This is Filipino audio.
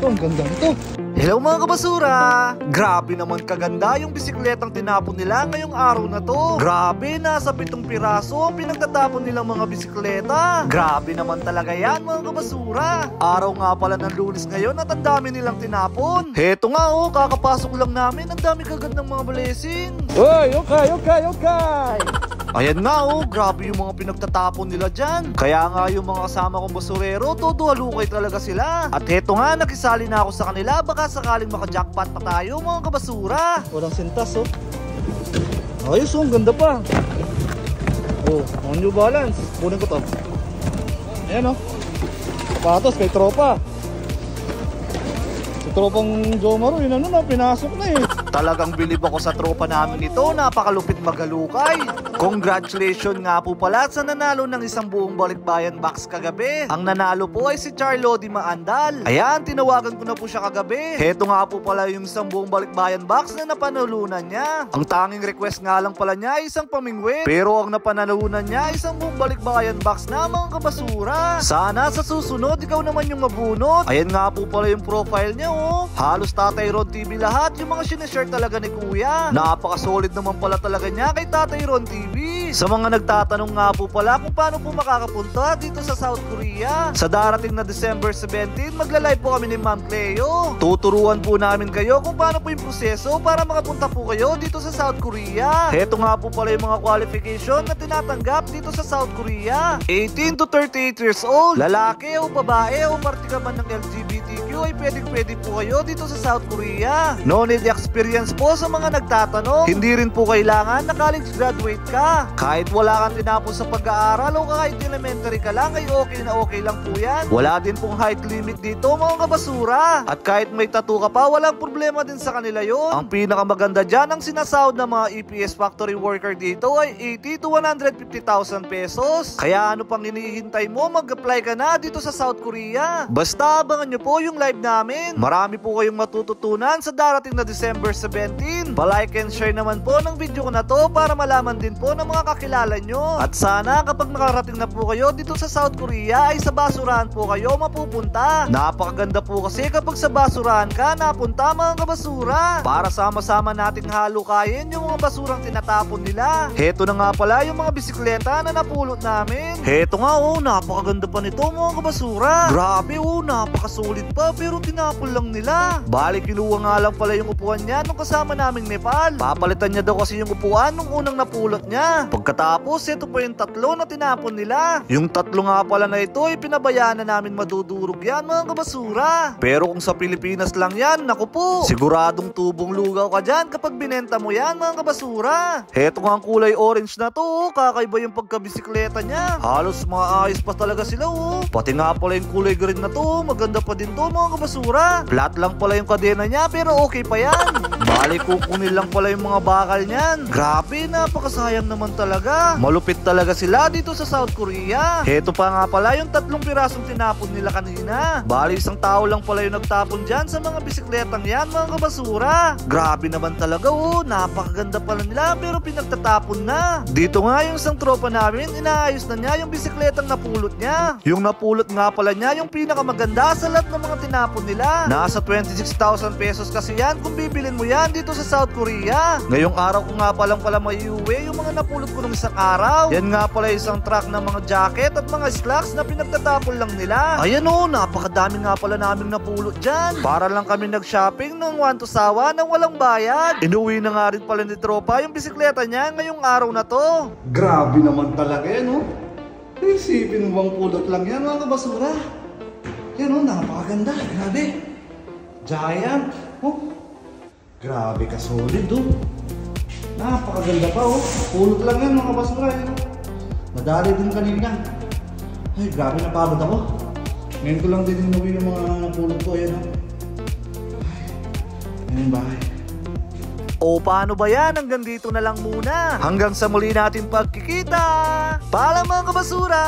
Ito, ang ganda nito. Hello mga kabasura! Grabe naman kaganda yung bisikletang tinapon nila ngayong araw na to. Grabe, nasa 7 piraso ang pinagtatapon nilang mga bisikleta. Grabe naman talaga yan mga kabasura. Araw nga pala ng Lunes ngayon at ang dami nilang tinapon. Heto nga oh, kakapasok lang namin, ang dami kagad ng mga blessing. Oy, okay. Ayan nga oh, grabe yung mga pinagtatapon nila dyan. Kaya nga yung mga kasama kong basurero, todo halukay talaga sila. At heto nga, nakisali na ako sa kanila, baka sakaling maka-jackpot pa tayo mga kabasura. Walang sintas oh. Ayos oh, ang ganda pa. Oh, mga New Balance. Kunin ko to. Ayan oh. Sapatos kay tropa. Si tropang Jomaro, yun ano na, pinasok na eh. Talagang bilib ako sa tropa namin ito, napakalupit magalukay. Congratulations nga po pala sa nanalo ng isang buong balikbayan box kagabi. Ang nanalo po ay si Charlo Di Maandal. Ayan, tinawagan ko na po siya kagabi. Heto nga po pala yung isang buong balikbayan box na napanalunan niya. Ang tanging request nga lang pala niya ay isang pamingwit. Pero ang napanalunan niya ay isang buong balikbayan box na mga kabasura. Sana sa susunod ikaw naman yung mabunot. Ayan nga po pala yung profile niya oh. Halos Tatay Ron TV lahat yung mga sinishare talaga ni Kuya. Napaka-solid naman pala talaga niya kay Tatay Ron TV. Sa mga nagtatanong nga po pala kung paano po makakapunta dito sa South Korea. Sa darating na December 17, magla-live po kami ni Ma'am Cleo. Tuturuan po namin kayo kung paano po yung proseso para makapunta po kayo dito sa South Korea. Heto nga po pala yung mga qualification na tinatanggap dito sa South Korea. 18 to 38 years old, lalaki o babae o parte ka man ng LGBTQ ay pwede po kayo dito sa South Korea. No need experience po sa mga nagtatanong. Hindi rin po kailangan na college graduate ka. Kahit wala kang tinapos sa pag-aaral o kahit elementary ka lang ay okay lang po yan. Wala din pong height limit dito mga kabasura. At kahit may tattoo ka pa, walang problema din sa kanila yon. Ang pinakamaganda dyan, ang sinasahod ng mga EPS factory worker dito ay 80 to 150,000 pesos. Kaya ano pang hinihintay mo, mag-apply ka na dito sa South Korea. Basta abangan nyo po yung live namin. Marami po kayong matututunan sa darating na December 17. Pa-like and share naman po ng video ko na to para malaman din po ng mga kakilala nyo. At sana kapag nakarating na po kayo dito sa South Korea ay sa basurahan po kayo mapupunta. Napakaganda po kasi kapag sa basurahan ka napunta mga kabasura. Para sama-sama nating halukayin yung mga basurang tinatapon nila. Heto na nga pala yung mga bisikleta na napulot namin. Heto nga oh, napakaganda pa nito mga kabasura. Grabe oh, napakasulit pa pero tinapon lang nila. Bali kinuha nga lang pala yung upuan niya nung kasama naming Nepal. Papalitan niya daw kasi yung upuan nung unang napulot niya. Pagkatapos, ito pa yung 3 na tinapon nila. Yung 3 nga pala na ito ay pinabayaan na namin madudurog yan mga kabasura. Pero kung sa Pilipinas lang yan, naku po, siguradong tubong lugaw ka dyan kapag binenta mo yan mga kabasura. Heto nga ang kulay orange na to oh. Kakaiba yung pagkabisikleta niya. Halos maayos pa talaga sila oh. Pati nga pala yung kulay green na to oh. Maganda pa din to mga kabasura. Flat lang pala yung kadena niya pero okay pa yan. Bali kukunin lang pala yung mga bakal niyan. Grabe, napakasayang naman talaga. Malupit talaga sila dito sa South Korea. Heto pa nga pala yung 3 pirasong tinapon nila kanina. Bali isang tao lang pala yung nagtapon dyan sa mga bisikletang yan mga kabasura. Grabe naman talaga oh. Napakaganda pala nila pero pinagtatapon na. Dito nga yung isang tropa namin, inaayos na niya yung bisikletang napulot niya. Yung napulot nga pala niya yung pinakamaganda sa lahat ng mga tinapon nila. Nasa 26,000 pesos kasi yan kung bibilin mo yan dito sa South Korea. Ngayong araw ko nga pala maiuwi yung mga napulot ko nung isang araw. Yan nga pala isang truck ng mga jacket at mga slacks na pinagtatapon lang nila. Ayan o, napakadami nga pala naming napulot dyan. Para lang kami nag-shopping ng Wanto Sawa nang walang bayad. Inuwi na nga rin pala ni tropa yung bisikleta niya ngayong araw na to. Grabe naman talaga yan oh. Isipin mo bang pulot lang yan mga kabasura. Yan oh, napakaganda. Grabe. Giant. Oh. Grabe ka solid oh. Napakaganda pa oh. Pulot lang yan mga basura yan. Madali din kanina. Ay grabe, napagod ako. Ngayon ko lang din inuwi yung mga napulot ko. Ayan oh. Ay, ayan bahay. O paano ba yan? Hanggang dito na lang muna. Hanggang sa muli natin pagkikita. Paalam mga kabasura.